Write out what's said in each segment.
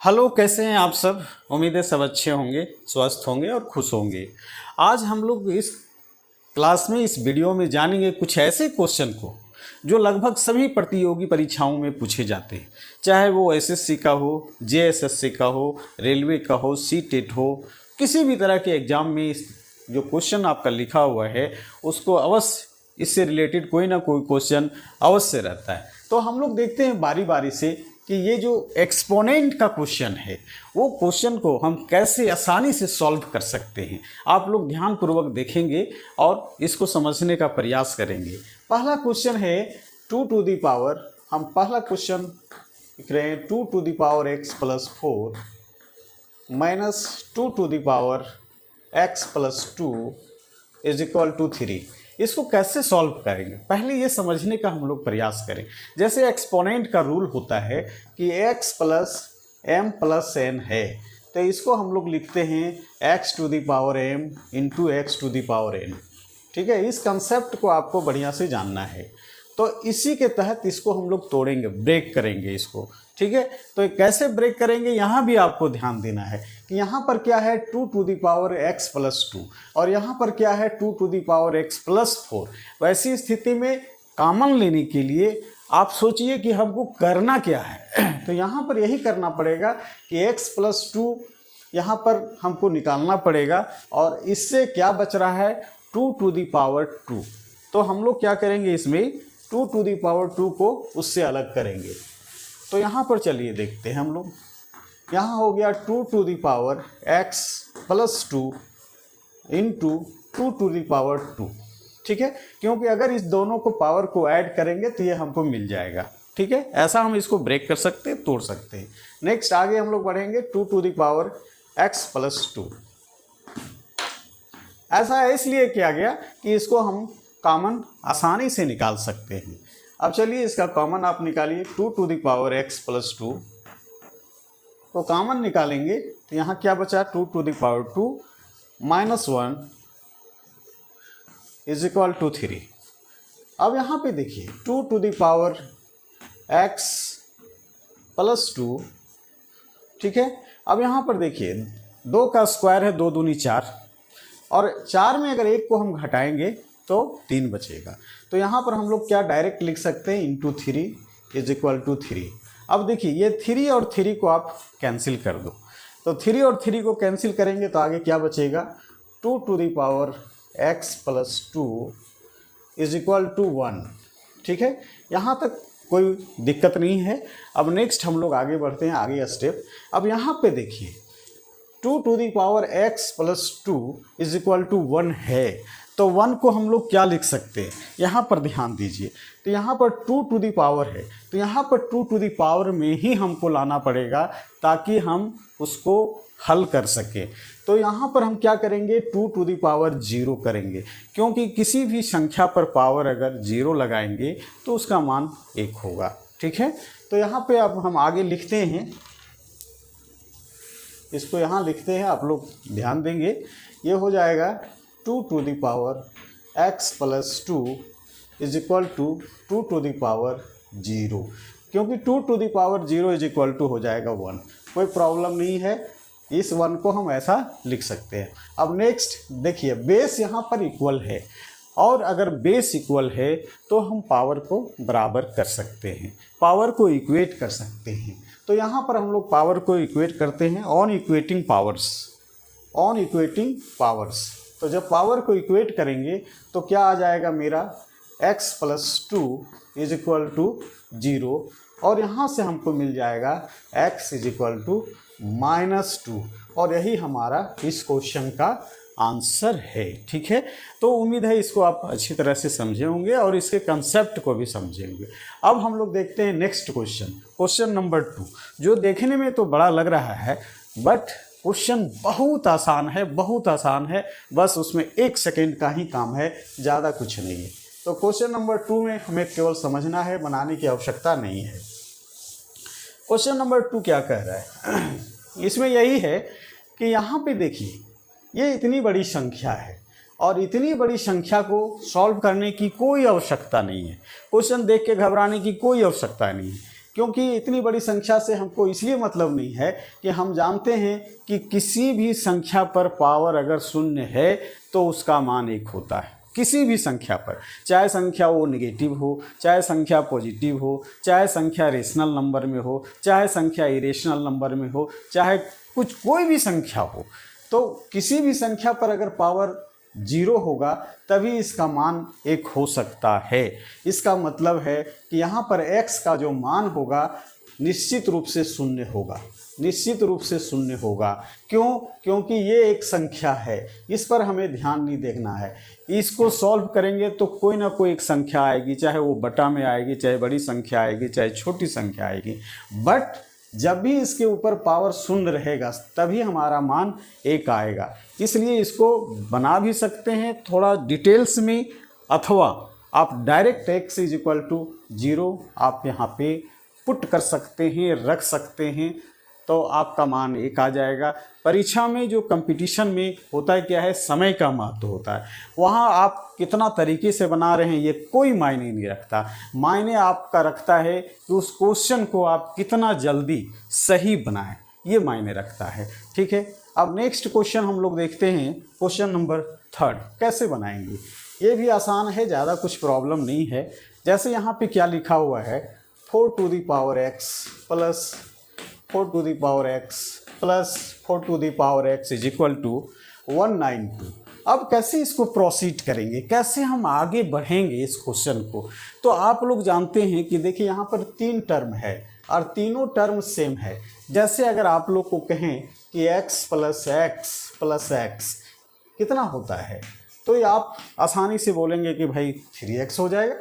Hello, कैसे हैं आप सब। उम्मीद है सब अच्छे होंगे, स्वस्थ होंगे और खुश होंगे। आज हम लोग इस क्लास में, इस वीडियो में जानेंगे कुछ ऐसे क्वेश्चन को जो लगभग सभी प्रतियोगी परीक्षाओं में पूछे जाते हैं, चाहे वो एसएससी का हो, जेएसएससी का हो, रेलवे का हो, सीटेट हो, किसी भी तरह के एग्जाम में इस जो क्वेश्चन आपका लिखा हुआ है उसको अवश्य, इससे रिलेटेड कोई ना कोई क्वेश्चन अवश्य रहता है। तो हम लोग देखते हैं बारी बारी से कि ये जो एक्सपोनेंट का क्वेश्चन है वो क्वेश्चन को हम कैसे आसानी से सॉल्व कर सकते हैं। आप लोग ध्यानपूर्वक देखेंगे और इसको समझने का प्रयास करेंगे। पहला क्वेश्चन है 2 टू दी पावर, हम पहला क्वेश्चन लिख रहे हैं 2 to the power x plus 4 minus 2 to the power x plus 2 is equal to 3। इसको कैसे सॉल्व करेंगे, पहले ये समझने का हम लोग प्रयास करें। जैसे एक्सपोनेंट का रूल होता है कि x plus m plus n है, तो इसको हम लोग लिखते हैं x to the power m into X to the power n। ठीक है, इस कंसेप्ट को आपको बढ़िया से जानना है। तो इसी के तहत इसको हम लोग तोड़ेंगे, ब्रेक करेंगे इसको। ठीक है, तो कैसे ब्रेक करेंगे यहाँ भी आपको ध्यान देना है कि यहाँ पर क्या है 2 to the power x plus 2 और यहाँ पर क्या है 2 to the power x plus 4। वैसी स्थिति में कॉमन लेने के लिए आप सोचिए कि हमको करना क्या है। तो यहाँ पर यही करना पड़ेगा कि x प्लस 2 यहाँ पर हमको निकालना पड़ेगा और इससे क्या बच रहा है 2 टू दी पावर 2। तो हम लोग क्या करेंगे, इसमें 2 टू दी पावर 2 को उससे अलग करेंगे। तो यहाँ पर चलिए देखते हैं हम लोग। यहाँ हो गया 2 to the power x plus 2 into 2 to the power 2। ठीक है, क्योंकि अगर इस दोनों को पावर को ऐड करेंगे तो ये हमको मिल जाएगा। ठीक है, ऐसा हम इसको ब्रेक कर सकते हैं, तोड़ सकते हैं। नेक्स्ट आगे हम लोग बढ़ेंगे 2 to the power x plus 2। ऐसा इसलिए किया गया कि इसको हम कॉमन आसानी से निकाल सकते हैं। अब चलिए इसका कॉमन आप निकालिए 2 to the power x plus 2। तो कॉमन निकालेंगे तो यहाँ क्या बचा 2 to the power 2 minus 1 is equal to 3। अब यहाँ पे देखिए 2 to the power x plus 2। ठीक है, अब यहाँ पर देखिए 2 का स्क्वायर है, 2 दूनी 4 और 4 में अगर 1 को हम घटाएंगे तो 3 बचेगा। तो यहाँ पर हम लोग क्या डायरेक्ट लिख सकते हैं इंटू 3 इज इक्वल टू 3। अब देखिए ये 3 और 3 को आप कैंसिल कर दो, तो 3 और 3 को कैंसिल करेंगे तो आगे क्या बचेगा 2 to the power x plus 2 is equal to 1। ठीक है, यहाँ तक कोई दिक्कत नहीं है। अब नेक्स्ट हम लोग आगे बढ़ते हैं, आगे स्टेप। अब यहाँ पे देखिए 2 to the power x plus 2 is equal to 1 है, तो 1 को हम लोग क्या लिख सकते हैं, यहाँ पर ध्यान दीजिए। तो यहाँ पर 2 टू दी पावर है, तो यहाँ पर 2 टू दी पावर में ही हमको लाना पड़ेगा ताकि हम उसको हल कर सकें। तो यहाँ पर हम क्या करेंगे 2 टू दी पावर 0 करेंगे, क्योंकि किसी भी संख्या पर पावर अगर 0 लगाएंगे तो उसका मान 1 होगा। ठीक है, तो यहाँ पे अब हम आगे लिखते हैं, इसको यहाँ लिखते हैं, आप लोग ध्यान देंगे। ये हो जाएगा 2 to the power x plus 2 is equal to 2 to the power 0, क्योंकि 2 to the power 0 is equal to हो जाएगा 1। कोई प्रॉब्लम नहीं है, इस 1 को हम ऐसा लिख सकते हैं। अब नेक्स्ट देखिए बेस यहाँ पर इक्वल है, और अगर बेस इक्वल है तो हम पावर को बराबर कर सकते हैं, पावर को इक्वेट कर सकते हैं। तो यहाँ पर हम लोग पावर को इक्वेट करते हैं on equating powers, on equating powers. तो जब पावर को इक्वेट करेंगे तो क्या आ जाएगा मेरा x plus 2 is equal to 0, और यहाँ से हमको मिल जाएगा x is equal to minus 2, और यही हमारा इस क्वेश्चन का आंसर है। ठीक है, तो उम्मीद है इसको आप अच्छी तरह से समझे होंगे और इसके कंसेप्ट को भी समझेंगे। अब हम लोग देखते हैं नेक्स्ट क्वेश्चन, क्वेश्चन नंबर 2, जो देखने में तो बड़ा लग रहा है बट क्वेश्चन बहुत आसान है, बहुत आसान है। बस उसमें 1 सेकेंड का ही काम है, ज़्यादा कुछ नहीं है। तो क्वेश्चन नंबर 2 में हमें केवल समझना है, बनाने की आवश्यकता नहीं है। क्वेश्चन नंबर 2 क्या कह रहा है, इसमें यही है कि यहाँ पे देखिए ये इतनी बड़ी संख्या है और इतनी बड़ी संख्या को सॉल्व करने की कोई आवश्यकता नहीं है। क्वेश्चन देख के घबराने की कोई आवश्यकता नहीं है, क्योंकि इतनी बड़ी संख्या से हमको इसलिए मतलब नहीं है कि हम जानते हैं कि किसी भी संख्या पर पावर अगर शून्य है तो उसका मान 1 होता है। किसी भी संख्या पर, चाहे संख्या वो नेगेटिव हो, चाहे संख्या पॉजिटिव हो, चाहे संख्या रेशनल नंबर में हो, चाहे संख्या इरेशनल नंबर में हो, चाहे कोई भी संख्या हो, तो किसी भी संख्या पर अगर पावर 0 होगा तभी इसका मान 1 हो सकता है। इसका मतलब है कि यहाँ पर x का जो मान होगा निश्चित रूप से शून्य होगा, निश्चित रूप से शून्य होगा। क्यों? क्योंकि ये एक संख्या है, इस पर हमें ध्यान नहीं देखना है। इसको सॉल्व करेंगे तो कोई ना कोई एक संख्या आएगी, चाहे वो बटा में आएगी, चाहे बड़ी संख्या आएगी, चाहे छोटी संख्या आएगी, बट जब भी इसके ऊपर पावर शून्य रहेगा तभी हमारा मान 1 आएगा। इसलिए इसको बना भी सकते हैं थोड़ा डिटेल्स में, अथवा आप डायरेक्ट x = 0 आप यहाँ पे पुट कर सकते हैं, रख सकते हैं, तो आपका मान 1 आ जाएगा। परीक्षा में जो कंपटीशन में होता है क्या है, समय का महत्व होता है। वहाँ आप कितना तरीके से बना रहे हैं ये कोई मायने नहीं रखता, मायने आपका रखता है कि उस क्वेश्चन को आप कितना जल्दी सही बनाएं, ये मायने रखता है। ठीक है, अब नेक्स्ट क्वेश्चन हम लोग देखते हैं, क्वेश्चन नंबर 3 कैसे बनाएंगे। ये भी आसान है, ज़्यादा कुछ प्रॉब्लम नहीं है। जैसे यहाँ पे क्या लिखा हुआ है, 4x plus 4x plus 4x = 192। अब कैसे इसको प्रोसीड करेंगे, कैसे हम आगे बढ़ेंगे इस क्वेश्चन को। तो आप लोग जानते हैं कि देखिए यहाँ पर 3 टर्म है और तीनों टर्म सेम है। जैसे अगर आप लोग को कहें कि x प्लस x कितना होता है, तो ये आप आसानी से बोलेंगे कि भाई 3x हो जाएगा।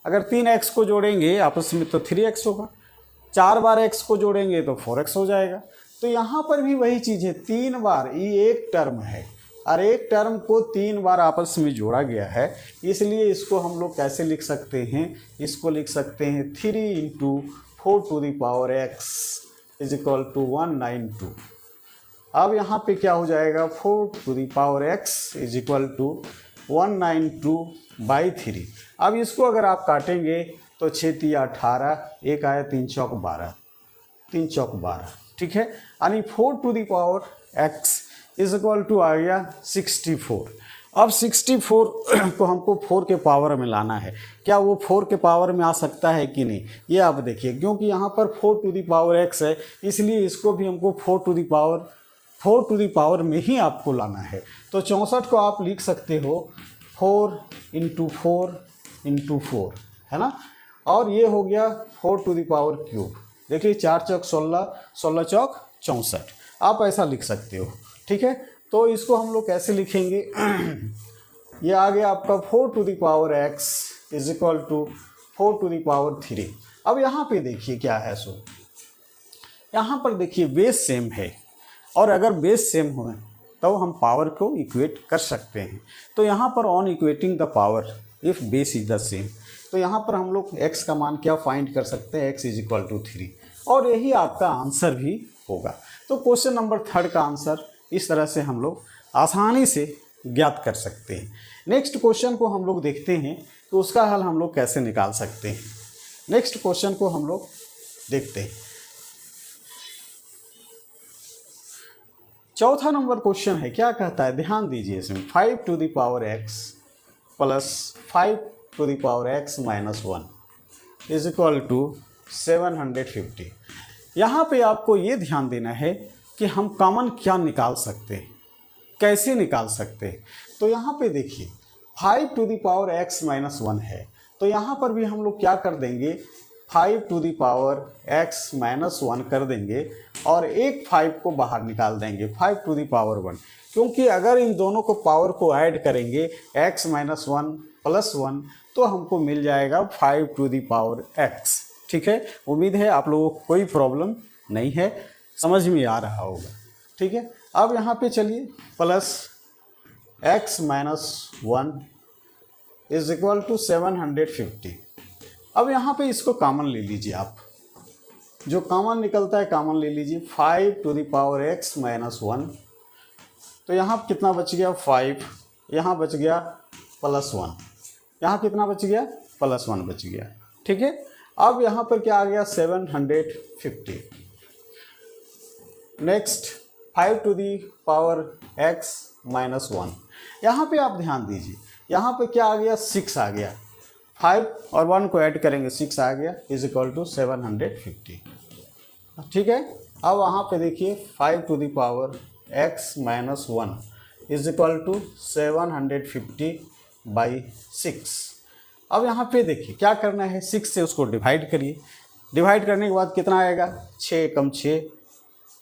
अगर 3x को जोड़ेंगे आपस में तो 3x होगा, 4 बार x को जोड़ेंगे तो 4x हो जाएगा। तो यहाँ पर भी वही चीज़ है, 3 बार, ये एक टर्म है और एक टर्म को 3 बार आपस में जोड़ा गया है, इसलिए इसको हम लोग कैसे लिख सकते हैं, इसको लिख सकते हैं 3 × 4x = 192। अब यहाँ पे क्या हो जाएगा, 4x = 192/3। अब इसको अगर आप काटेंगे तो 6 × 18, 1 आया 3 चौक 12, 3 चौक 12, ठीक है। यानी 4x = आ गया 64। अब 64 को हमको 4 के पावर में लाना है। क्या वो 4 के पावर में आ सकता है कि नहीं, ये आप देखिए, क्योंकि यहाँ पर 4x है, इसलिए इसको भी हमको 4 टू दी पावर में ही आपको लाना है। तो 64 को आप लिख सकते हो 4 × 4 × 4, है ना। और ये हो गया 4³ देखिए, 4 चौक 16, 16 चौक 64, आप ऐसा लिख सकते हो, ठीक है। तो इसको हम लोग कैसे लिखेंगे, ये आ गया आपका 4x = 4⁻3। अब यहाँ पे देखिए क्या है, सो यहाँ पर देखिए बेस सेम है, और अगर बेस सेम हो तो हम पावर को इक्वेट कर सकते हैं। तो यहाँ पर on equating the power if base is the same, तो यहाँ पर हम लोग x का मान क्या फाइंड कर सकते हैं, x = 3, और यही आपका आंसर भी होगा। तो क्वेश्चन नंबर 3 का आंसर इस तरह से हम लोग आसानी से ज्ञात कर सकते हैं। नेक्स्ट क्वेश्चन को हम लोग देखते हैं तो उसका हल हम लोग कैसे निकाल सकते हैं। नेक्स्ट क्वेश्चन को हम लोग देखते हैं। चौथा नंबर क्वेश्चन है, क्या कहता है, ध्यान दीजिए इसमें, 5x प्लस 5x - 1 = 750। यहाँ पे आपको ये ध्यान देना है कि हम कॉमन क्या निकाल सकते हैं, कैसे निकाल सकते हैं। तो यहाँ पे देखिए 5x - 1 है, तो यहाँ पर भी हम लोग क्या कर देंगे, 5x - 1 कर देंगे और एक 5 को बाहर निकाल देंगे, 5⁻1, क्योंकि अगर इन दोनों को पावर को ऐड करेंगे x - 1 + 1 तो हमको मिल जाएगा 5⁻x। ठीक है, उम्मीद है आप लोगों को कोई प्रॉब्लम नहीं है, समझ में आ रहा होगा। ठीक है, अब यहाँ पे चलिए प्लस x - 1 = 750। अब यहाँ पे इसको कॉमन ले लीजिए, आप जो कॉमन निकलता है कॉमन ले लीजिए, 5x - 1, तो यहाँ कितना बच गया 5, यहाँ बच गया +1, यहाँ कितना बच गया +1 बच गया। ठीक है, अब यहाँ पर क्या आ गया 750। Next 5 to the power x minus 1। यहाँ पे आप ध्यान दीजिए, यहाँ पे क्या आ गया 6 आ गया, 5 और 1 को ऐड करेंगे 6 आ गया इज इक्वल टू 750। ठीक है। अब वहाँ पे देखिए 5 to the power x minus 1 is equal to 750 by 6। अब यहाँ पे देखिए क्या करना है, 6 से उसको डिवाइड करिए, डिवाइड करने के बाद कितना आएगा 6 कम 6।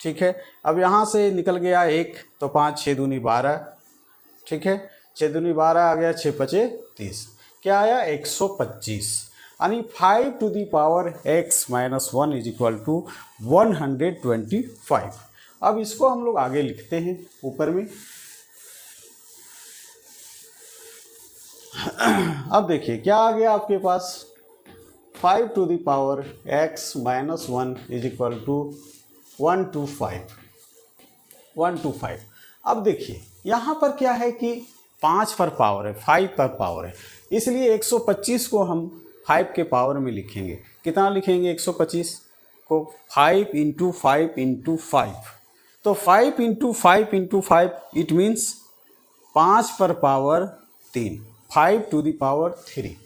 ठीक है। अब यहाँ से निकल गया 1 तो 5 6 दूनी 12। ठीक है, 6 दूनी 12 आ गया, 6 पचे 30, क्या आया 125। यानी 5 to the power x minus 1 is equal to 125। अब इसको हम लोग आगे लिखते हैं ऊपर में। अब देखिए क्या आ गया आपके पास 5 to the power x minus 1 is equal to 125। अब देखिए यहाँ पर क्या है कि 5 पर पावर है, 5 पर पावर है, इसलिए 125 को हम 5 के पावर में लिखेंगे। कितना लिखेंगे 125 को 5 इंटू 5 इंटू 5, तो 5 इंटू 5 इंटू 5 इट मीन्स 5 पर पावर 3, 5 टू दी पावर 3।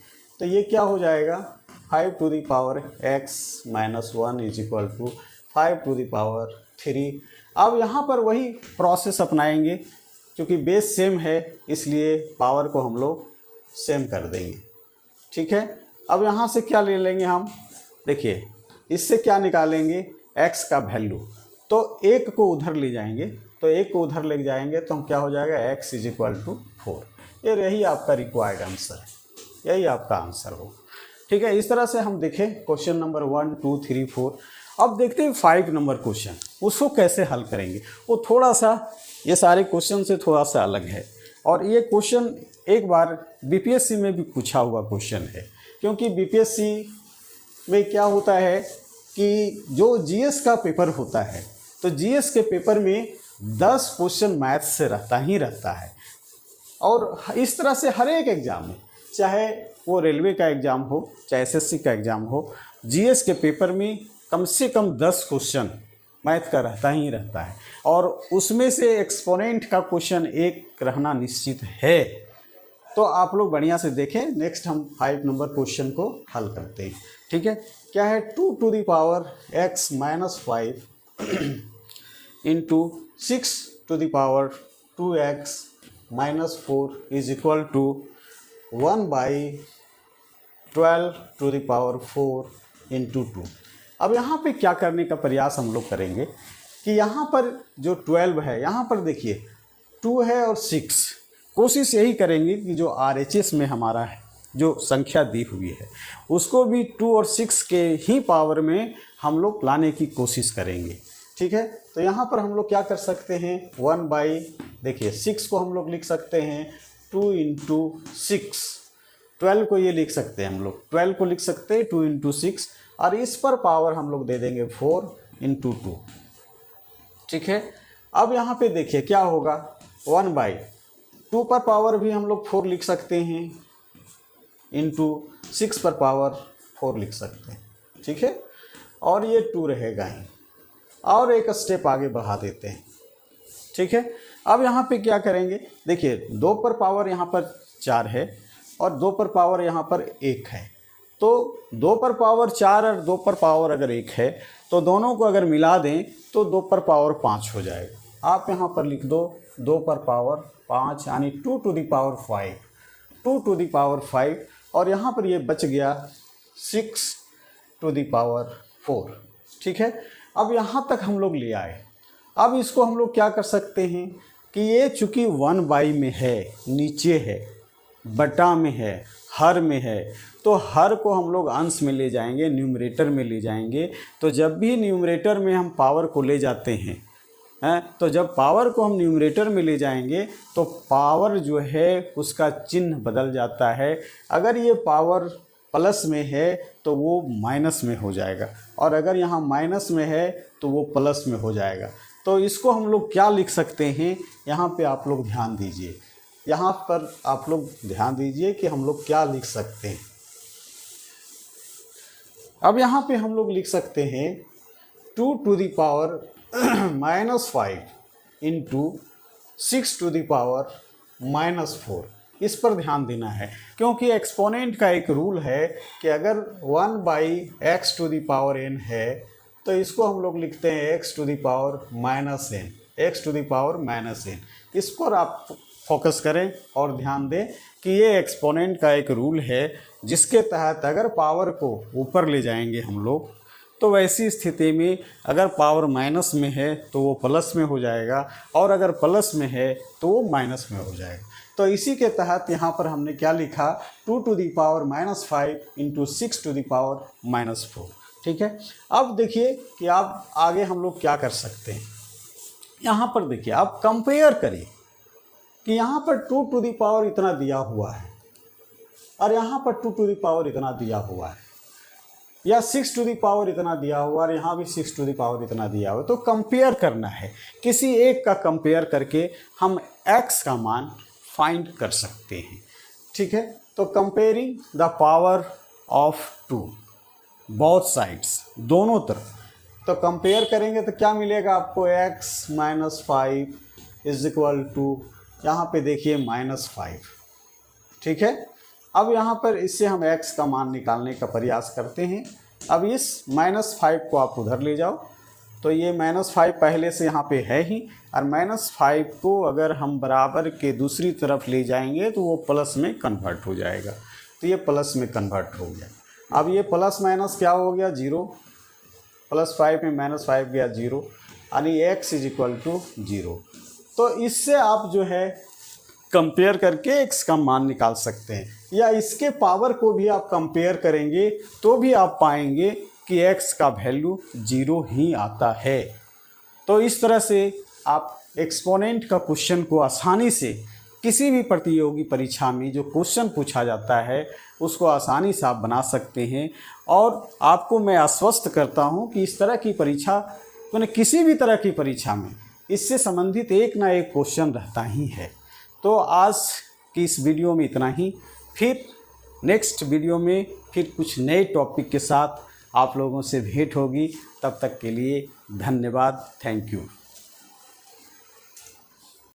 तो ये क्या हो जाएगा 5 to the power x minus 1 is equal to 5 to the power 3। अब यहाँ पर वही प्रोसेस अपनाएंगे, क्योंकि बेस सेम है इसलिए पावर को हम लोग सेम कर देंगे। ठीक है। अब यहाँ से क्या ले लेंगे हम, देखिए इससे क्या निकालेंगे x का वैल्यू, तो 1 को उधर ले जाएंगे, तो 1 को उधर ले जाएंगे तो हम क्या हो जाएगा x इज इक्वल टू 4। ये यही आपका रिक्वायर्ड आंसर है, यही आपका आंसर हो। ठीक है। इस तरह से हम देखें क्वेश्चन नंबर 1 2 3 4। अब देखते हैं 5 नंबर क्वेश्चन, उसको कैसे हल करेंगे। वो थोड़ा सा ये सारे क्वेश्चन से थोड़ा सा अलग है, और ये क्वेश्चन एक बार बीपीएससी में भी पूछा हुआ क्वेश्चन है। क्योंकि बीपीएससी में क्या होता है कि जो जीएस का पेपर होता है, तो जीएस के पेपर में 10 क्वेश्चन मैथ्स से रहता ही रहता है। और इस तरह से हर एक एग्ज़ाम में, चाहे वो रेलवे का एग्ज़ाम हो चाहे एसएससी का एग्ज़ाम हो, जीएस के पेपर में कम से कम 10 क्वेश्चन मैथ का रहता ही रहता है, और उसमें से एक्सपोनेंट का क्वेश्चन एक रहना निश्चित है। तो आप लोग बढ़िया से देखें। नेक्स्ट हम 5 नंबर क्वेश्चन को हल करते हैं। ठीक है। क्या है 2 to the power x minus 5 into 6 to the power 2x minus 4 is equal to 1 by 12 to the power 4 into 2। अब यहाँ पे क्या करने का प्रयास हम लोग करेंगे कि यहाँ पर जो 12 है, यहाँ पर देखिए 2 है और 6, कोशिश यही करेंगे कि जो RHS में हमारा है जो संख्या दी हुई है उसको भी 2 और 6 के ही पावर में हम लोग लाने की कोशिश करेंगे। ठीक है। तो यहाँ पर हम लोग क्या कर सकते हैं 1 बाई, देखिए 6 को हम लोग लिख सकते हैं 2 इंटू 6, 12 को ये लिख सकते हैं हम लोग, 12 को लिख सकते हैं 2 इंटू 6, और इस पर पावर हम लोग दे देंगे 4 इंटू 2। ठीक है। अब यहाँ पे देखिए क्या होगा 1 बाई 2 पर पावर भी हम लोग 4 लिख सकते हैं, इंटू 6 पर पावर 4 लिख सकते हैं। ठीक है। और ये 2 रहेगा ही, और एक स्टेप आगे बढ़ा देते हैं। ठीक है। अब यहाँ पे क्या करेंगे, देखिए 2 पर पावर यहाँ पर 4 है और 2 पर पावर यहाँ पर 1 है, तो 2 पर पावर 4 और 2 पर पावर अगर 1 है तो दोनों को अगर मिला दें तो 2 पर पावर 5 हो जाएगा। आप यहाँ पर लिख दो 2 पर पावर 5 यानी 2 to the power 5, 2 to the power 5, और यहाँ पर ये बच गया 6 टू दी पावर 4। ठीक है। अब यहाँ तक हम लोग ले आए। अब इसको हम लोग क्या कर सकते हैं कि ये चूँकि 1 बाई में है, नीचे है, बटा में है, हर में है, तो हर को हम लोग अंश में ले जाएंगे, न्यूमरेटर में ले जाएंगे। तो जब भी न्यूमरेटर में हम पावर को ले जाते हैं, तो जब पावर को हम न्यूमरेटर में ले जाएंगे तो पावर जो है उसका चिन्ह बदल जाता है। अगर ये पावर प्लस में है तो वो माइनस में हो जाएगा, और अगर यहाँ माइनस में है तो वो प्लस में हो जाएगा। तो इसको हम लोग क्या लिख सकते हैं, यहाँ पे आप लोग ध्यान दीजिए, यहाँ पर आप लोग ध्यान दीजिए कि हम लोग क्या लिख सकते हैं। अब यहाँ पे हम लोग लिख सकते हैं 2 to the power -5 into 6 to the power -4। इस पर ध्यान देना है क्योंकि एक्सपोनेंट का एक रूल है कि अगर 1/x to the power n है तो इसको हम लोग लिखते हैं x to the power -n, x to the power -n। इस पर आप फोकस करें और ध्यान दें कि ये एक्सपोनेंट का एक रूल है जिसके तहत अगर पावर को ऊपर ले जाएंगे हम लोग तो वैसी स्थिति में अगर पावर माइनस में है तो वो प्लस में हो जाएगा और अगर प्लस में है तो वो माइनस में हो जाएगा। तो इसी के तहत यहाँ पर हमने क्या लिखा 2 to the power -5 into 6 to the power -4। ठीक है, अब देखिए कि आप आगे हम लोग क्या कर सकते हैं। यहाँ पर देखिए आप कंपेयर करिए कि यहाँ पर 2 to the power इतना दिया हुआ है और यहाँ पर 2 to the power इतना दिया हुआ है, या 6 to the power इतना दिया हुआ और यहाँ भी 6 to the power इतना दिया हुआ। तो कंपेयर करना है, किसी एक का कंपेयर करके हम x का मान फाइंड कर सकते हैं। ठीक है, तो comparing the power of 2 both sides, दोनों तरफ। तो कंपेयर करेंगे तो क्या मिलेगा आपको, x -5 इज इक्वल टू यहाँ पे देखिए -5। ठीक है, अब यहाँ पर इससे हम x का मान निकालने का प्रयास करते हैं। अब इस -5 को आप उधर ले जाओ तो ये -5 पहले से यहाँ पे है ही, और -5 को अगर हम बराबर के दूसरी तरफ ले जाएंगे तो वो प्लस में कन्वर्ट हो जाएगा। तो ये प्लस में कन्वर्ट हो गया। अब ये प्लस माइनस क्या हो गया, 0, +5 में -5 गया 0, यानी x इज इक्वल टू 0। तो इससे आप जो है कंपेयर करके x का मान निकाल सकते हैं, या इसके पावर को भी आप कंपेयर करेंगे तो भी आप पाएंगे कि x का वैल्यू 0 ही आता है। तो इस तरह से आप एक्सपोनेंट का क्वेश्चन को आसानी से किसी भी प्रतियोगी परीक्षा में जो क्वेश्चन पूछा जाता है उसको आसानी से आप बना सकते हैं। और आपको मैं आश्वस्त करता हूं कि इस तरह की परीक्षा, मैंने किसी भी तरह की परीक्षा में इससे संबंधित एक ना एक क्वेश्चन रहता ही है। तो आज की इस वीडियो में इतना ही, फिर नेक्स्ट वीडियो में फिर कुछ नए टॉपिक के साथ आप लोगों से भेंट होगी। तब तक के लिए धन्यवाद, थैंक यू।